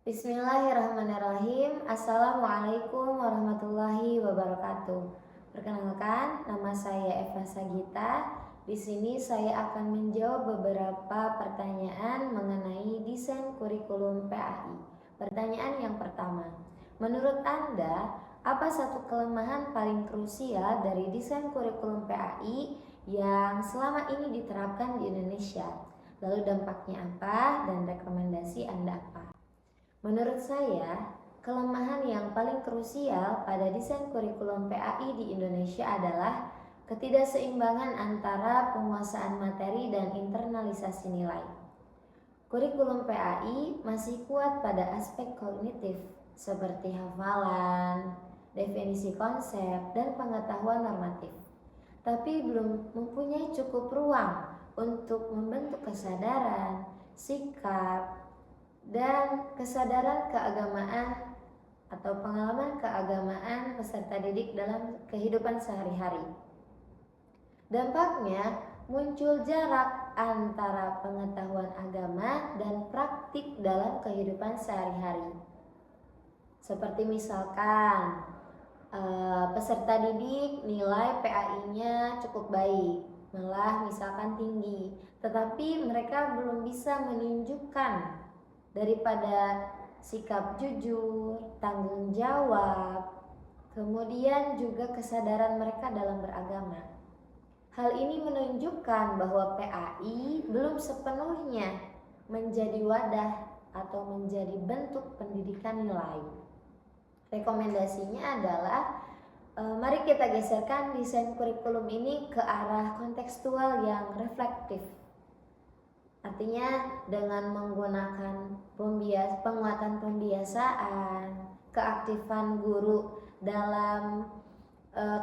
Bismillahirrahmanirrahim. Assalamualaikum warahmatullahi wabarakatuh. Perkenalkan, nama saya Eva Sagita. Di sini saya akan menjawab beberapa pertanyaan mengenai desain kurikulum PAI. Pertanyaan yang pertama, menurut Anda, apa satu kelemahan paling krusial dari desain kurikulum PAI yang selama ini diterapkan di Indonesia? Lalu dampaknya apa dan rekomendasi Anda apa? Menurut saya, kelemahan yang paling krusial pada desain kurikulum PAI di Indonesia adalah ketidakseimbangan antara penguasaan materi dan internalisasi nilai. Kurikulum PAI masih kuat pada aspek kognitif seperti hafalan, definisi konsep, dan pengetahuan normatif, tapi belum mempunyai cukup ruang untuk membentuk kesadaran, sikap, dan kesadaran keagamaan atau pengalaman keagamaan peserta didik dalam kehidupan sehari-hari. Dampaknya muncul jarak antara pengetahuan agama dan praktik dalam kehidupan sehari-hari. Seperti misalkan peserta didik nilai PAI-nya cukup baik, malah misalkan tinggi, tetapi mereka belum bisa menunjukkan daripada sikap jujur, tanggung jawab, kemudian juga kesadaran mereka dalam beragama. Hal ini menunjukkan bahwa PAI belum sepenuhnya menjadi wadah atau menjadi bentuk pendidikan nilai. Rekomendasinya adalah mari kita geserkan desain kurikulum ini ke arah kontekstual yang reflektif. Artinya dengan menggunakan penguatan pembiasaan, keaktifan guru dalam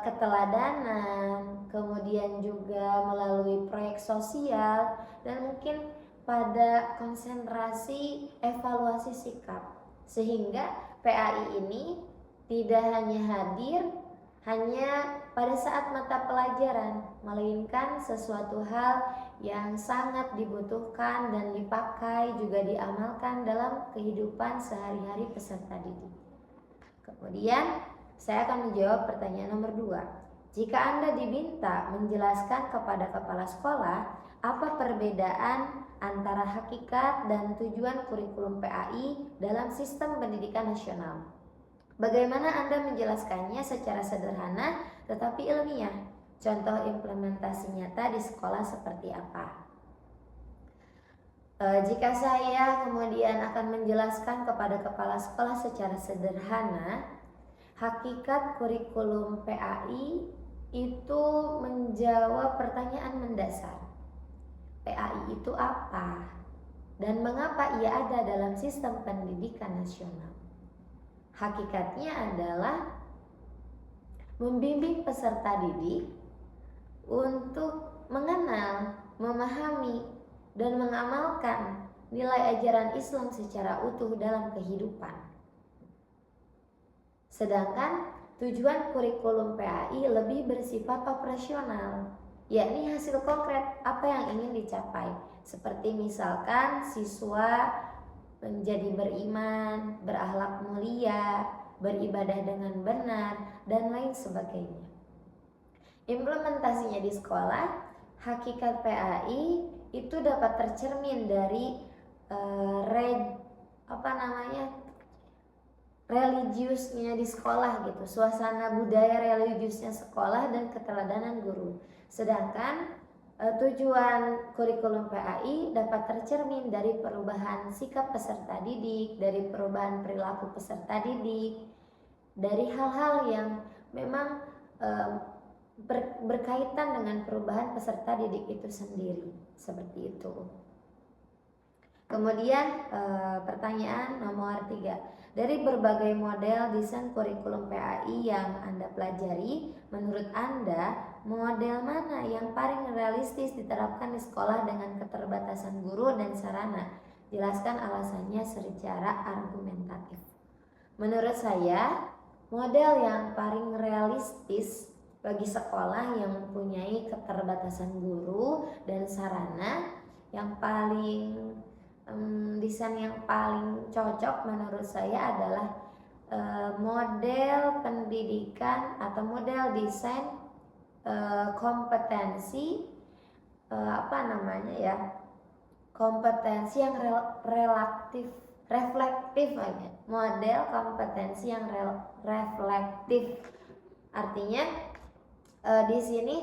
keteladanan, kemudian juga melalui proyek sosial, dan mungkin pada konsentrasi evaluasi sikap, sehingga PAI ini tidak hanya hadir hanya pada saat mata pelajaran, melainkan sesuatu hal yang sangat dibutuhkan dan dipakai juga diamalkan dalam kehidupan sehari-hari peserta didik. Kemudian saya akan menjawab pertanyaan nomor 2. Jika Anda diminta menjelaskan kepada kepala sekolah apa perbedaan antara hakikat dan tujuan kurikulum PAI dalam sistem pendidikan nasional, bagaimana Anda menjelaskannya secara sederhana tetapi ilmiah? Contoh implementasi nyata di sekolah seperti apa? Jika saya kemudian akan menjelaskan kepada kepala sekolah secara sederhana, hakikat kurikulum PAI itu menjawab pertanyaan mendasar. PAI itu apa? Dan mengapa ia ada dalam sistem pendidikan nasional? Hakikatnya adalah membimbing peserta didik untuk mengenal, memahami, dan mengamalkan nilai ajaran Islam secara utuh dalam kehidupan. Sedangkan tujuan kurikulum PAI lebih bersifat operasional, yakni hasil konkret apa yang ingin dicapai. Seperti misalkan siswa menjadi beriman, berakhlak mulia, beribadah dengan benar, dan lain sebagainya. Implementasinya di sekolah, hakikat PAI itu dapat tercermin dari religiusnya di sekolah gitu, suasana budaya religiusnya sekolah dan keteladanan guru. Sedangkan tujuan kurikulum PAI dapat tercermin dari perubahan sikap peserta didik, dari perubahan perilaku peserta didik, dari hal-hal yang memang berkaitan dengan perubahan peserta didik itu sendiri, seperti itu. Kemudian pertanyaan nomor 3. Dari berbagai model desain kurikulum PAI yang Anda pelajari, menurut Anda model mana yang paling realistis diterapkan di sekolah dengan keterbatasan guru dan sarana? Jelaskan alasannya secara argumentatif. Menurut saya, model yang paling realistis bagi sekolah yang mempunyai keterbatasan guru dan sarana yang paling desain yang paling cocok menurut saya adalah model pendidikan atau model desain kompetensi kompetensi yang reflektif aja. Model kompetensi yang reflektif artinya di sini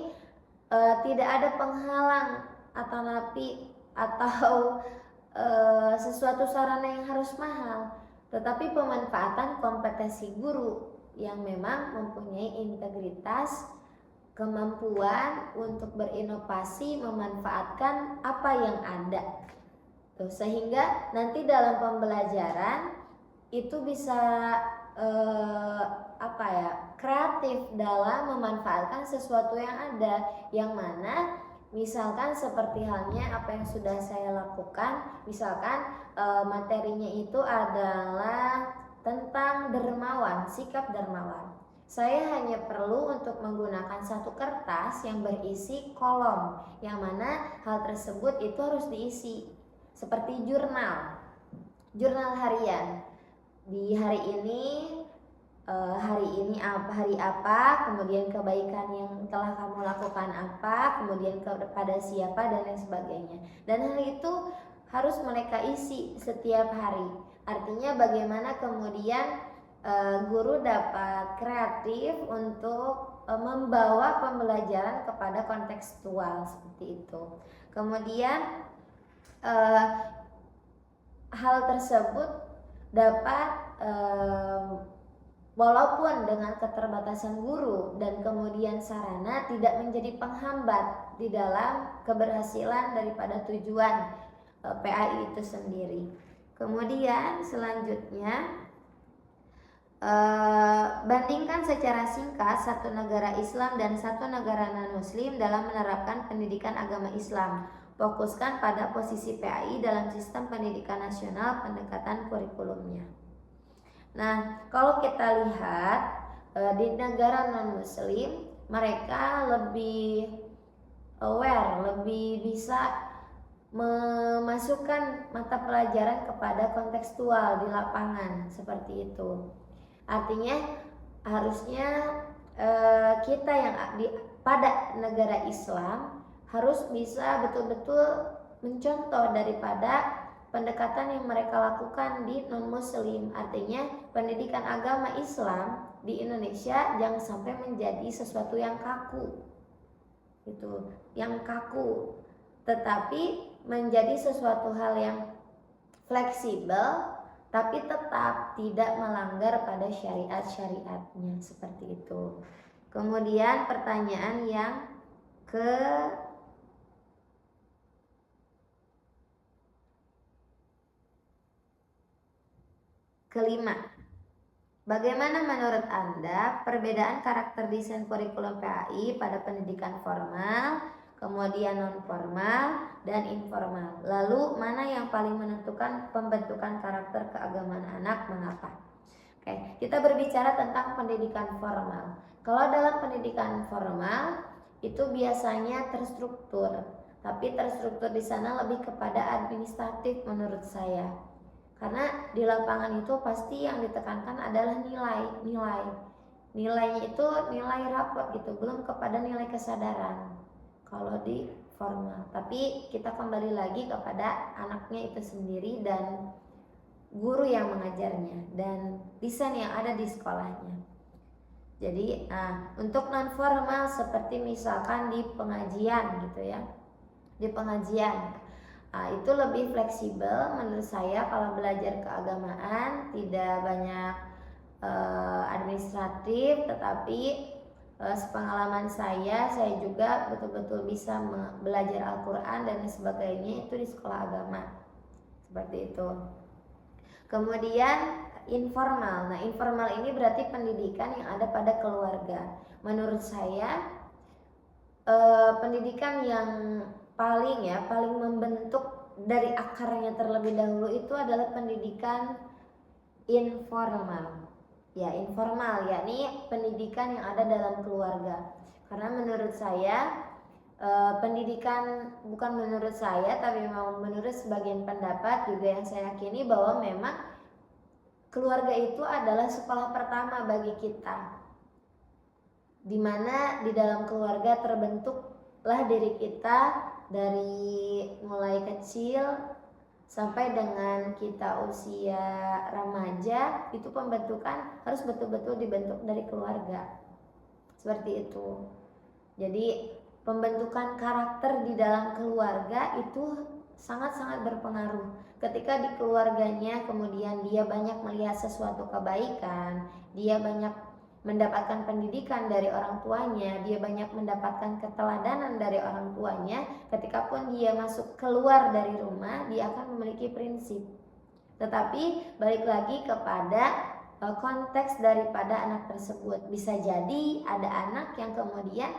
tidak ada penghalang atau napi atau sesuatu sarana yang harus mahal, tetapi pemanfaatan kompetensi guru yang memang mempunyai integritas, kemampuan untuk berinovasi, memanfaatkan apa yang ada. Tuh, sehingga nanti dalam pembelajaran itu bisa kreatif dalam memanfaatkan sesuatu yang ada, yang mana misalkan seperti halnya apa yang sudah saya lakukan, misalkan materinya itu adalah tentang dermawan, sikap dermawan. Saya hanya perlu untuk menggunakan satu kertas yang berisi kolom, yang mana hal tersebut itu harus diisi seperti jurnal harian. Di hari ini hari apa, kemudian kebaikan yang telah kamu lakukan apa, kemudian kepada siapa dan lain sebagainya. Dan hal itu harus mereka isi setiap hari. Artinya bagaimana kemudian guru dapat kreatif untuk membawa pembelajaran kepada kontekstual seperti itu. Kemudian hal tersebut dapat walaupun dengan keterbatasan guru dan kemudian sarana tidak menjadi penghambat di dalam keberhasilan daripada tujuan PAI itu sendiri. Kemudian selanjutnya bandingkan secara singkat satu negara Islam dan satu negara non-Muslim dalam menerapkan pendidikan agama Islam. Fokuskan pada posisi PAI dalam sistem pendidikan nasional, pendekatan kurikulumnya. Nah, kalau kita lihat di negara non-Muslim, mereka lebih aware, lebih bisa memasukkan mata pelajaran kepada kontekstual di lapangan seperti itu. Artinya harusnya kita yang pada negara Islam harus bisa betul-betul mencontoh daripada pendekatan yang mereka lakukan di non-Muslim. Artinya pendidikan agama Islam di Indonesia jangan sampai menjadi sesuatu yang kaku, tetapi menjadi sesuatu hal yang fleksibel, tapi tetap tidak melanggar pada syariat-syariatnya seperti itu. Kemudian pertanyaan yang kelima, bagaimana menurut Anda perbedaan karakter desain kurikulum PAI pada pendidikan formal, kemudian non-formal, dan informal? Lalu mana yang paling menentukan pembentukan karakter keagamaan anak, mengapa? Oke, kita berbicara tentang pendidikan formal. Kalau dalam pendidikan formal itu biasanya terstruktur, tapi terstruktur di sana lebih kepada administratif menurut saya. Karena di lapangan itu pasti yang ditekankan adalah nilainya itu nilai rapot gitu, belum kepada nilai kesadaran kalau di formal. Tapi kita kembali lagi kepada anaknya itu sendiri dan guru yang mengajarnya dan desain yang ada di sekolahnya. Jadi untuk non formal seperti misalkan di pengajian gitu ya, di pengajian itu lebih fleksibel menurut saya. Kalau belajar keagamaan tidak banyak administratif, tetapi sepengalaman saya juga betul-betul bisa belajar Al-Quran dan sebagainya itu di sekolah agama seperti itu. Kemudian informal. Nah, informal ini berarti pendidikan yang ada pada keluarga. Menurut saya pendidikan yang paling membentuk dari akarnya terlebih dahulu itu adalah pendidikan informal. Ya, informal yakni pendidikan yang ada dalam keluarga. Karena menurut saya pendidikan, bukan menurut saya tapi memang menurut sebagian pendapat juga yang saya yakini, bahwa memang keluarga itu adalah sekolah pertama bagi kita, dimana di dalam keluarga terbentuklah diri kita dari mulai kecil sampai dengan kita usia remaja. Itu pembentukan harus betul-betul dibentuk dari keluarga, seperti itu. Jadi pembentukan karakter di dalam keluarga itu sangat-sangat berpengaruh. Ketika di keluarganya kemudian dia banyak melihat sesuatu kebaikan, dia banyak mendapatkan pendidikan dari orang tuanya, dia banyak mendapatkan keteladanan dari orang tuanya, ketika pun dia masuk keluar dari rumah, dia akan memiliki prinsip. Tetapi balik lagi kepada konteks daripada anak tersebut. Bisa jadi ada anak yang kemudian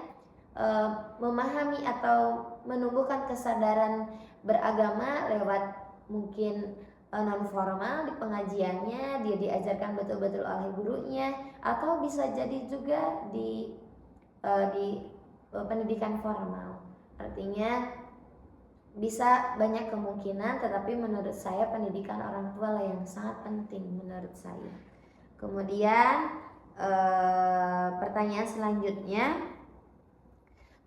memahami atau menumbuhkan kesadaran beragama lewat mungkin non formal di pengajiannya, dia diajarkan betul-betul oleh gurunya, atau bisa jadi juga di pendidikan formal. Artinya bisa banyak kemungkinan, tetapi menurut saya pendidikan orang tua lah yang sangat penting menurut saya. Kemudian pertanyaan selanjutnya,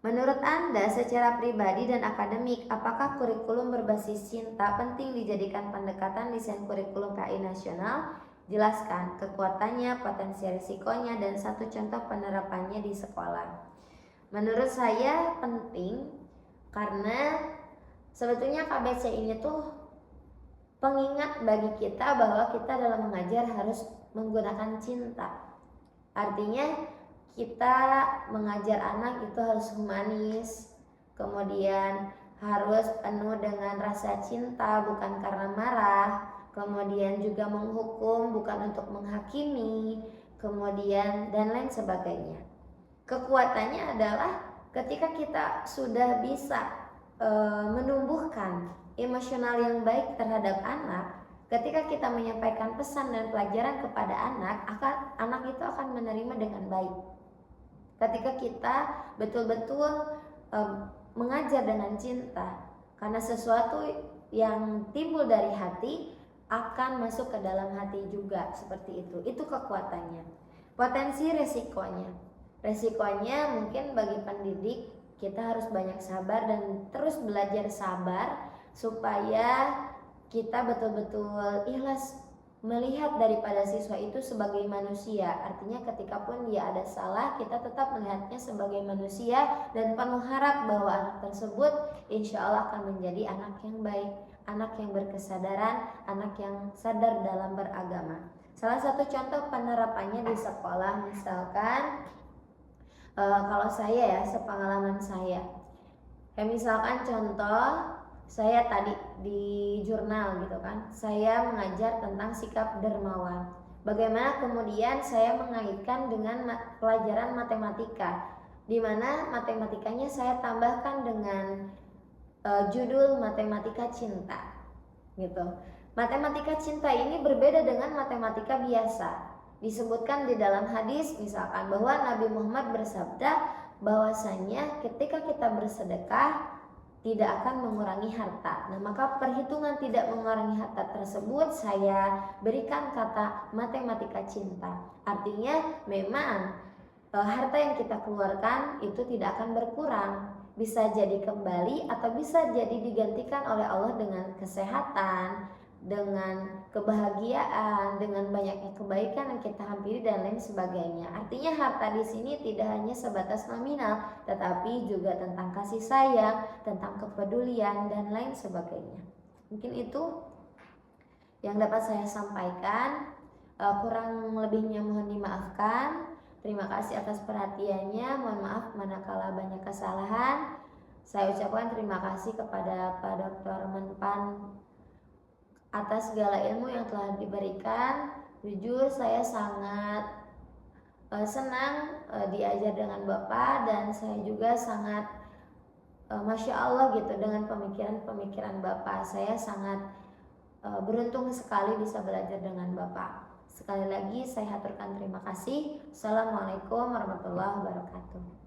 menurut Anda secara pribadi dan akademik, apakah kurikulum berbasis cinta penting dijadikan pendekatan desain kurikulum KI nasional? Jelaskan kekuatannya, potensi risikonya, dan satu contoh penerapannya di sekolah. Menurut saya penting karena sebetulnya KBC ini tuh pengingat bagi kita bahwa kita dalam mengajar harus menggunakan cinta. Artinya kita mengajar anak itu harus humanis, kemudian harus penuh dengan rasa cinta, bukan karena marah, kemudian juga menghukum bukan untuk menghakimi, kemudian dan lain sebagainya. Kekuatannya adalah ketika kita sudah bisa menumbuhkan emosional yang baik terhadap anak. Ketika kita menyampaikan pesan dan pelajaran kepada anak itu akan menerima dengan baik. Ketika kita betul-betul mengajar dengan cinta, karena sesuatu yang timbul dari hati akan masuk ke dalam hati juga, seperti itu. Itu kekuatannya. Potensi resikonya mungkin bagi pendidik kita harus banyak sabar dan terus belajar sabar supaya kita betul-betul ikhlas melihat daripada siswa itu sebagai manusia. Artinya ketika pun dia ada salah, kita tetap melihatnya sebagai manusia dan penuh harap bahwa anak tersebut insya Allah akan menjadi anak yang baik, anak yang berkesadaran, anak yang sadar dalam beragama. Salah satu contoh penerapannya di sekolah, misalkan kalau saya ya, sepengalaman saya, kayak misalkan contoh saya tadi di jurnal gitu kan, saya mengajar tentang sikap dermawan. Bagaimana kemudian saya mengaitkan dengan pelajaran matematika, di mana matematikanya saya tambahkan dengan judul matematika cinta gitu. Matematika cinta ini berbeda dengan matematika biasa. Disebutkan di dalam hadis misalkan bahwa Nabi Muhammad bersabda bahwasanya ketika kita bersedekah tidak akan mengurangi harta. Nah, maka perhitungan tidak mengurangi harta tersebut saya berikan kata matematika cinta. Artinya memang harta yang kita keluarkan itu tidak akan berkurang. Bisa jadi kembali atau bisa jadi digantikan oleh Allah dengan kesehatan, dengan kebahagiaan, dengan banyaknya kebaikan yang kita hampiri dan lain sebagainya. Artinya harta di sini tidak hanya sebatas nominal, tetapi juga tentang kasih sayang, tentang kepedulian dan lain sebagainya. Mungkin itu yang dapat saya sampaikan. Kurang lebihnya mohon dimaafkan. Terima kasih atas perhatiannya. Mohon maaf manakala banyak kesalahan. Saya ucapkan terima kasih kepada Pak Dr. Menpan atas segala ilmu yang telah diberikan. Jujur saya sangat senang diajar dengan Bapak, dan saya juga sangat Masya Allah gitu dengan pemikiran-pemikiran Bapak. Saya sangat beruntung sekali bisa belajar dengan Bapak. Sekali lagi saya haturkan terima kasih. Assalamualaikum warahmatullahi wabarakatuh.